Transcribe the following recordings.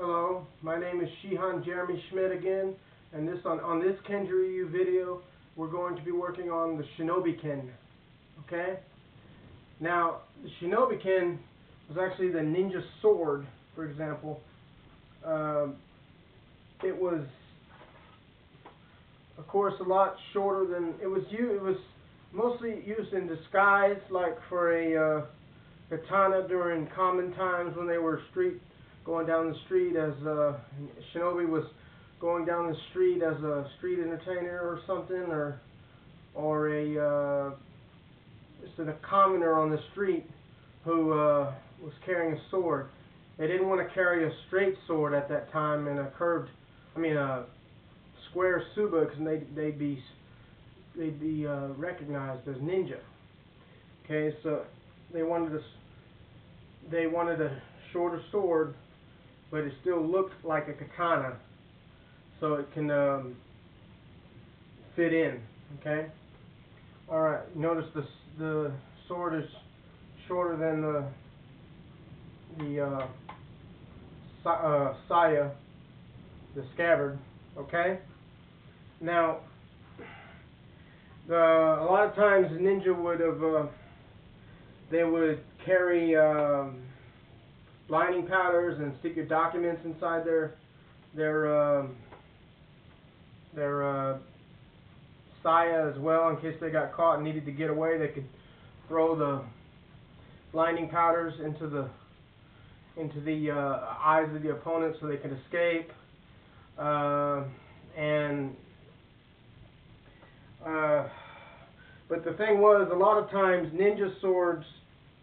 Hello, my name is Shihan Jeremy Schmidt again, and on this Kenji Ryu video, we're going to be working on the shinobi-ken. Okay? Now, the shinobi-ken was actually the ninja sword, for example. It was, of course, a lot shorter than it was used. It was mostly used in disguise, like for a katana during common times when they were going down the street as shinobi was going down the street as a street entertainer or something, or just a commoner on the street who was carrying a sword. They didn't want to carry a straight sword at that time and a square tsuba, because they'd be recognized as ninja. Okay, so they wanted a shorter sword, but it still looked like a katana, so it can fit in. Okay. All right. Notice the sword is shorter than the saya, the scabbard. Okay. Now, a lot of times the ninja would carry blinding powders and stick your documents inside their saya as well, in case they got caught and needed to get away. They could throw the blinding powders into the eyes of the opponent so they could escape. But the thing was, a lot of times ninja swords,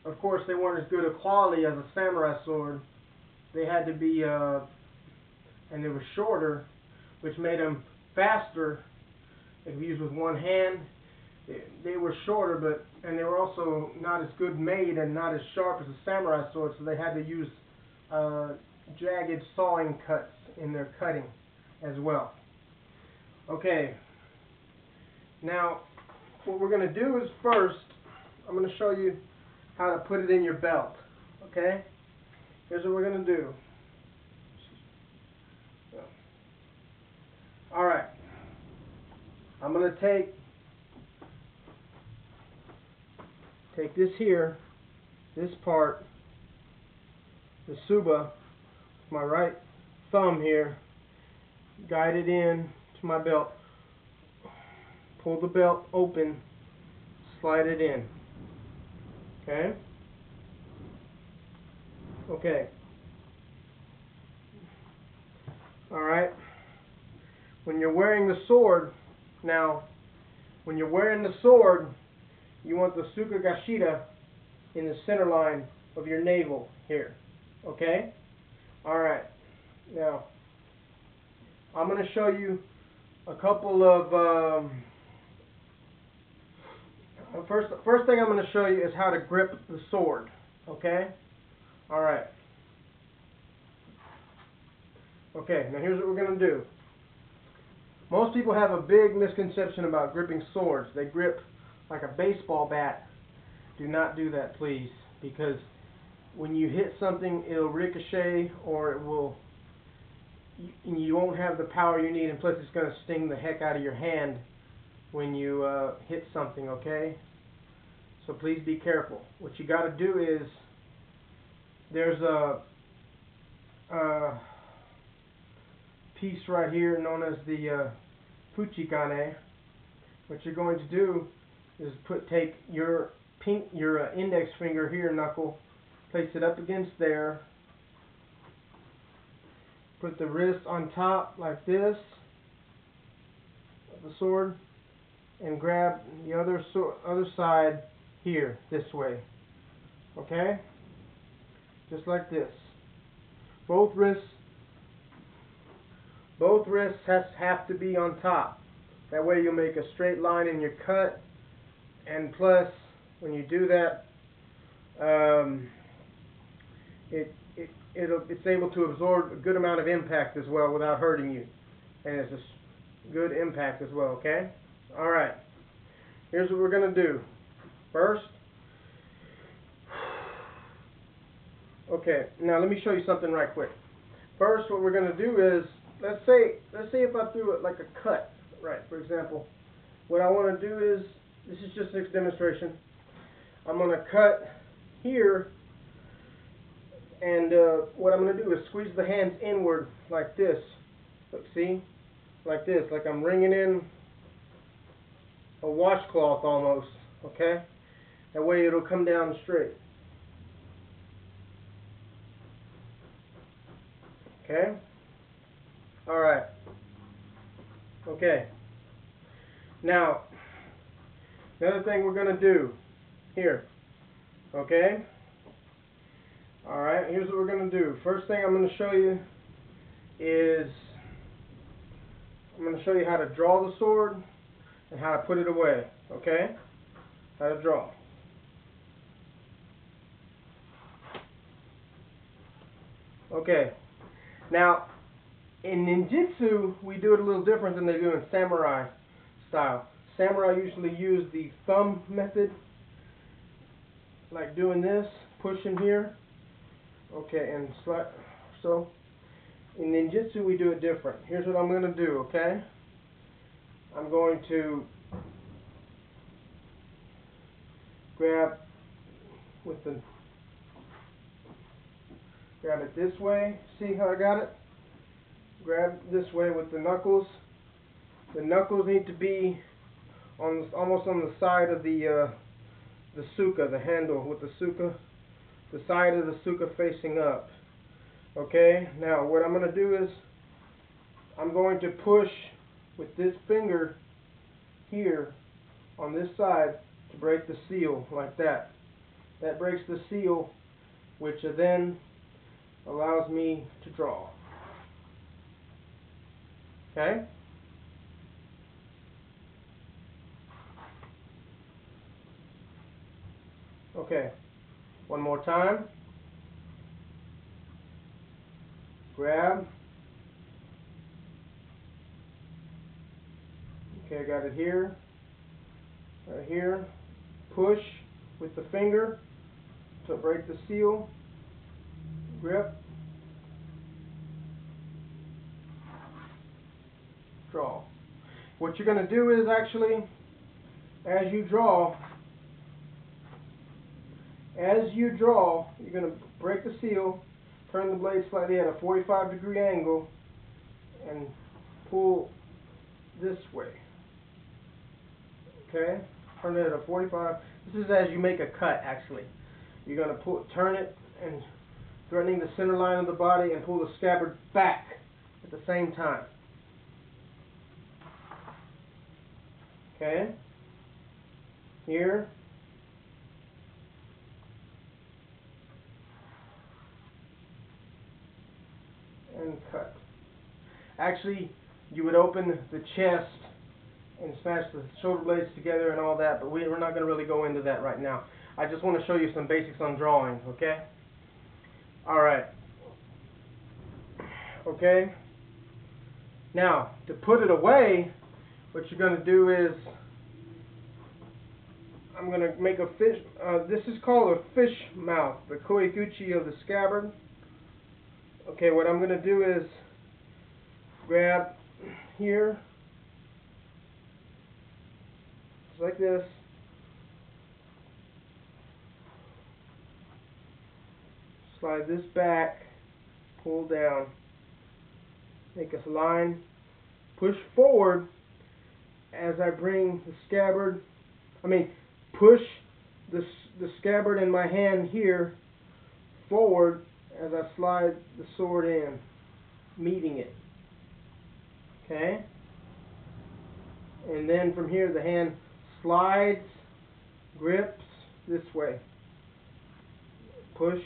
of course, they weren't as good a quality as a samurai sword. They had to be, and they were shorter, which made them faster. If you use with one hand, they were shorter, and they were also not as good made and not as sharp as a samurai sword, so they had to use jagged sawing cuts in their cutting as well. Okay, now what we're going to do is first, I'm going to show you how to put it in your belt. Okay? Here's what we're going to do. Alright. I'm going to take this here, this part, the tsuba, with my right thumb here, guide it in to my belt, pull the belt open, slide it in. Okay? Okay. Alright. When you're wearing the sword, you want the tsukagashita in the center line of your navel here. Okay? Alright. Now, I'm going to show you a couple of first thing I'm going to show you is how to grip the sword. Okay? Alright. Okay, now here's what we're going to do. Most people have a big misconception about gripping swords. They grip like a baseball bat. Do not do that, please, because when you hit something, it'll ricochet, or you won't have the power you need, and plus it's going to sting the heck out of your hand when you hit something. Okay? So please be careful. What you got to do is, there's a piece right here known as the fuchikane. What you're going to do is take your index finger here, knuckle, place it up against there, put the wrist on top like this of the sword, and grab the other side here, this way. Okay? Just like this. Both wrists have to be on top. That way you'll make a straight line in your cut, and plus, when you do that, it's able to absorb a good amount of impact as well without hurting you, and it's a good impact as well. Okay? All right. Here's what we're going to do. First, okay. Now let me show you something right quick. first what we're going to do is, let's say if I threw it like a cut, right, for example, what I want to do is, this is just a demonstration, I'm going to cut here, and what I'm going to do is squeeze the hands inward like this. Look, see? Like this, like I'm wringing in a washcloth almost, okay? That way it'll come down straight. Okay? Alright. Okay. Now, the other thing we're going to do here, okay? Alright, here's what we're going to do. First thing I'm going to show you is, I'm going to show you how to draw the sword and how to put it away, okay? How to draw. Okay, now in ninjutsu we do it a little different than they do in samurai style. Samurai usually use the thumb method, like doing this, pushing here, okay, and slide. So in ninjutsu we do it different. Here's what I'm going to do, okay? I'm going to grab it this way. See how I got it? Grab this way with the knuckles. The knuckles need to be almost on the side of the suka, the handle with the suka, the side of the suka facing up. Okay, now what I'm going to do is I'm going to push with this finger here on this side to break the seal like that. That breaks the seal, which then allows me to draw. Okay? Okay. One more time. Grab. Okay, I got it here. Right here. Push with the finger to break the seal. Grip. Draw. What you're going to do is actually, as you draw, you're going to break the seal, turn the blade slightly at a 45-degree angle, and pull this way. Okay? Turn it at a 45. This is as you make a cut, actually. You're going to turn it and threatening the center line of the body and pull the scabbard back at the same time. Okay? Here. And cut. Actually, you would open the chest and smash the shoulder blades together and all that, but we're not going to really go into that right now. I just want to show you some basics on drawing, okay? Alright. Okay? Now, to put it away, what you're going to do is, I'm going to make a fish, this is called a fish mouth, the koikuchi of the scabbard. Okay, what I'm going to do is grab here, just like this, slide this back, pull down, make a line, push forward as I bring the scabbard, push the scabbard in my hand here forward as I slide the sword in, meeting it. Okay? And then from here the hand slides, grips this way. Push,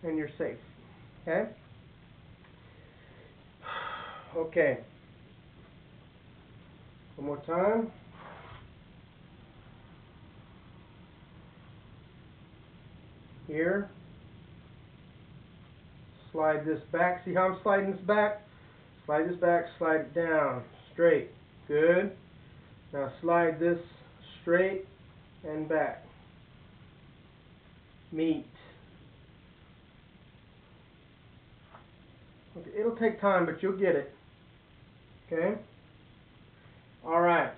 and you're safe. Okay? Okay. One more time. Here. Slide this back. See how I'm sliding this back? Slide this back, slide it down. Straight. Good. Now slide this straight and back. Meet. Okay, it'll take time, but you'll get it. Okay? Alright.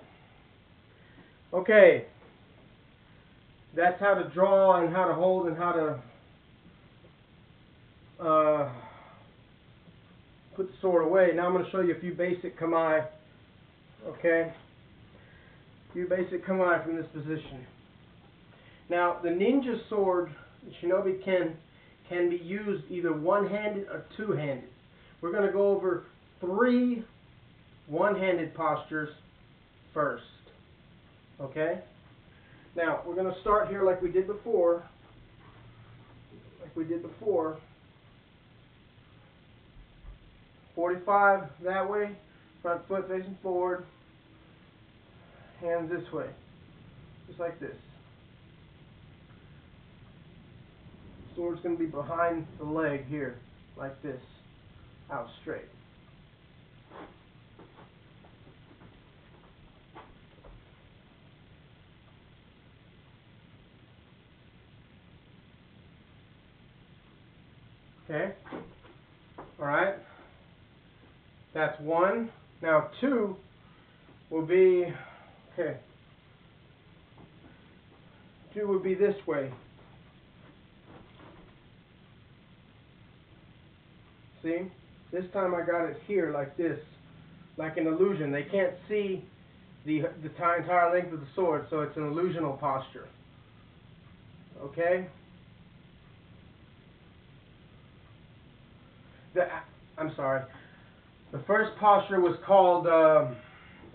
Okay. That's how to draw and how to hold and how to put the sword away. Now I'm going to show you a few basic kamae. Okay? A few basic kamae from this position. Now, the ninja sword, the shinobi-ken, can be used either one-handed or two-handed. We're going to go over 3 one-handed postures first. Okay? Now, we're going to start here like we did before. 45 that way, front foot facing forward, hands this way, just like this. Sword's going to be behind the leg here, like this, out straight. Okay? Alright? That's 1. Now 2 will be, okay, 2 would be this way. See? This time I got it here like this, like an illusion. They can't see the entire length of the sword, so it's an illusional posture. Okay? I'm sorry. The first posture was called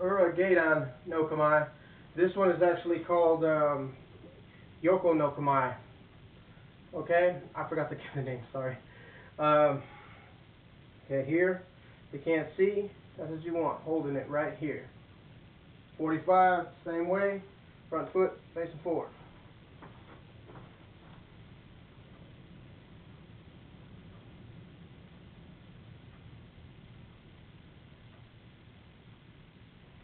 Ura-Gedan no Kamae. This one is actually called Yoko no Kamae. Okay? I forgot to give the name, sorry. Okay, here, you can't see, that's what you want, holding it right here. 45, same way, front foot facing forward.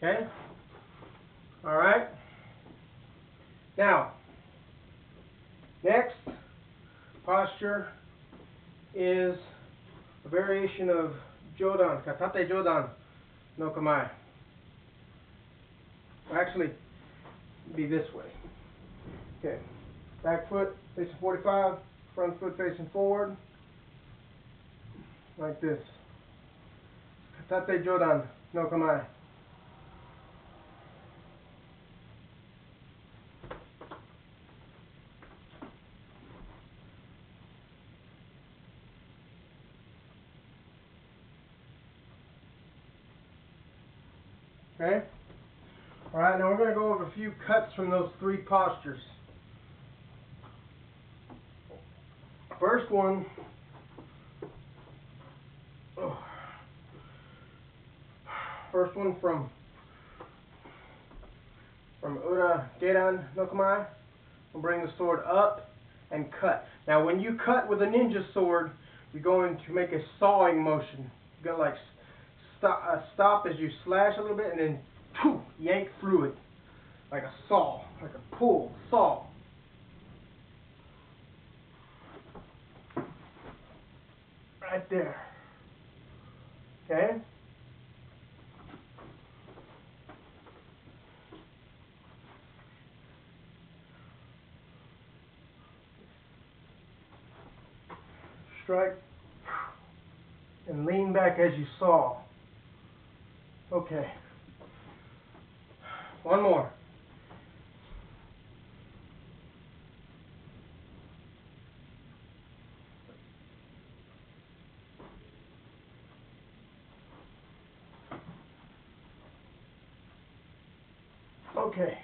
Okay? Alright? Now, next posture is a variation of Jodan, Katate Jodan no Kamae. Actually, be this way. Okay. Back foot facing 45, front foot facing forward, like this. Katate Jodan no Kamae. Okay? Alright, now we're going to go over a few cuts from those 3 postures. First one, from Ura-Gedan no Kamae. We'll bring the sword up and cut. Now when you cut with a ninja sword, you're going to make a sawing motion. You're going to like stop as you slash a little bit and then yank through it like a saw, like a pull saw. Right there. Okay? Strike and lean back as you saw. Okay. One more. Okay.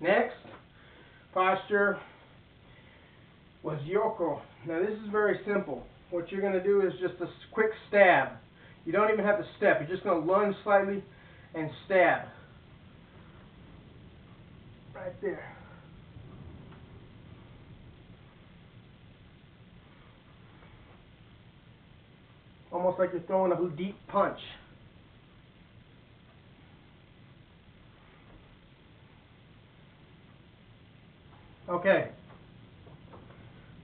Next posture was Yoko. Now this is very simple. What you're going to do is just a quick stab. You don't even have to step. You're just going to lunge slightly and stab. Right there. Almost like you're throwing a deep punch. Okay.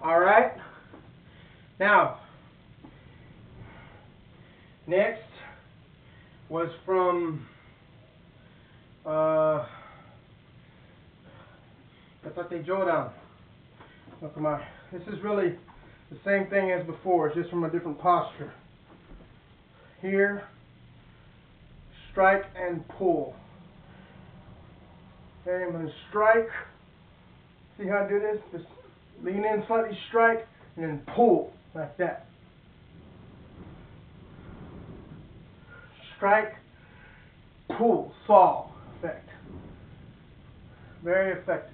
Alright. Now, Next was from Katate Jodan. Look, come on. This is really the same thing as before, it's just from a different posture. Here, strike and pull. Okay, I'm going to strike. See how I do this? Just lean in slightly, strike, and then pull like that. Strike, pull, saw effect. Very effective.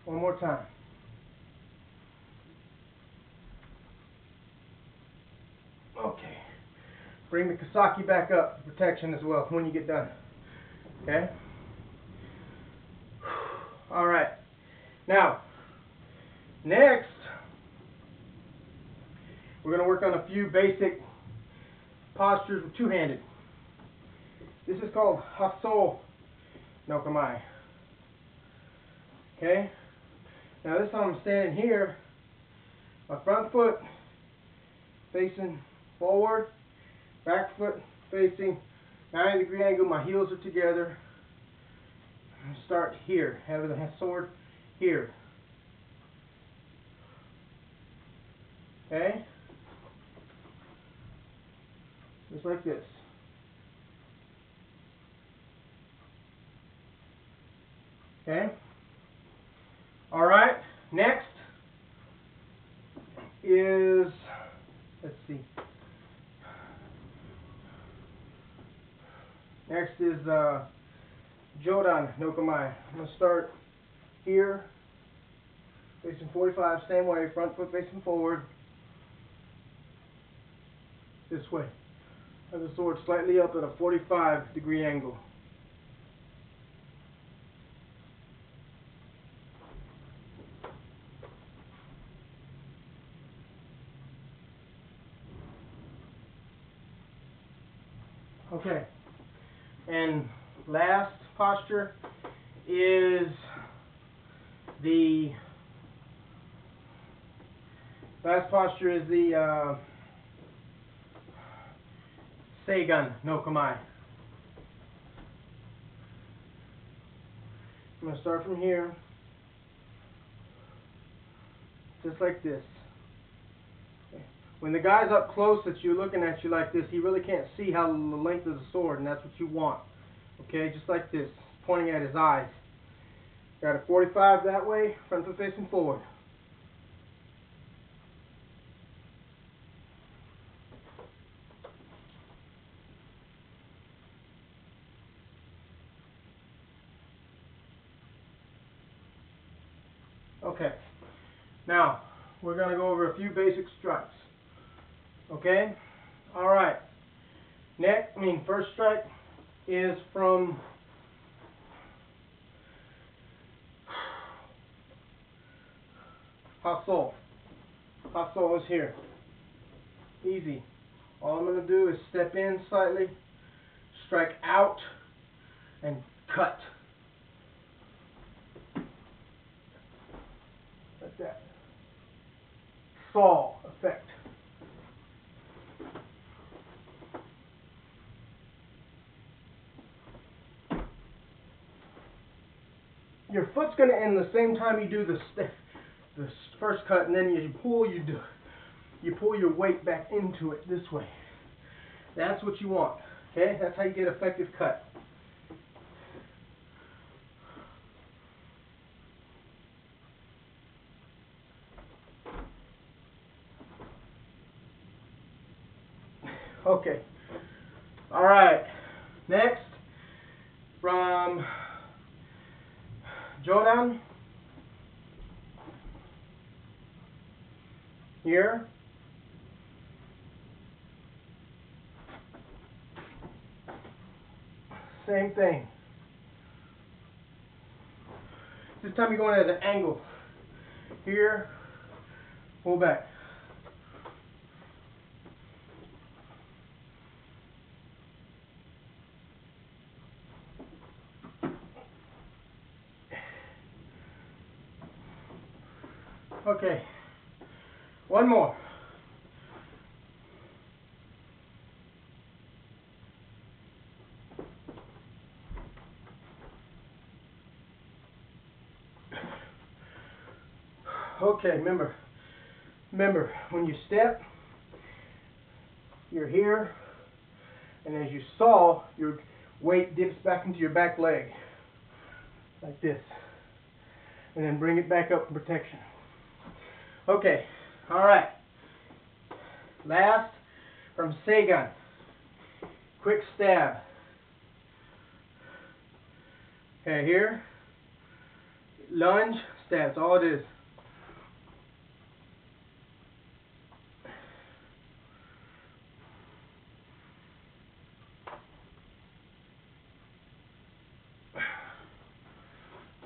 One more time. Okay. Bring the Kasaki back up for protection as well when you get done. Okay? Alright. Now, next, we're going to work on a few basic postures with two-handed. This is called Haso no Kamae. Okay? Now this time I'm standing here, my front foot facing forward, back foot facing 90-degree angle, my heels are together. Start here, have the sword here. Okay? Just like this. Okay? Alright, next is, let's see. Next is Jodan no Kamae. I'm going to start here, facing 45, same way, front foot facing forward. This way. Have the sword slightly up at a 45-degree angle. Okay, and last posture is the Seigan no Kamae. I'm going to start from here, just like this. When the guy's up close that you're looking at you like this, he really can't see how the length of the sword, and that's what you want. Okay, just like this, pointing at his eyes. Got a 45 that way, front foot facing forward. Okay, now we're going to go over a few basic strikes. Okay, alright. First strike is from Haso. Haso is here. Easy. All I'm going to do is step in slightly, strike out, and cut. Like that. Saw effect. Your foot's going to end the same time you do the first cut, and then you pull your weight back into it this way. That's what you want. Okay? That's how you get effective cut. Okay. Alright. Next, from Jodan. Here. Same thing. This time you're going at an angle. Here. Pull back. Okay, one more. Okay, remember, when you step, you're here, and as you saw, your weight dips back into your back leg, like this, and then bring it back up for protection. Okay, alright. Last, from Seigan. Quick stab. Okay, here, lunge, stab, that's all it is.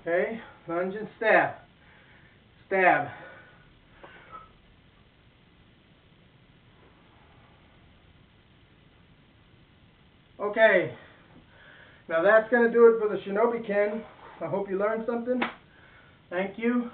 Okay, lunge and stab. Stab. Okay, now that's going to do it for the shinobi-ken. I hope you learned something. Thank you.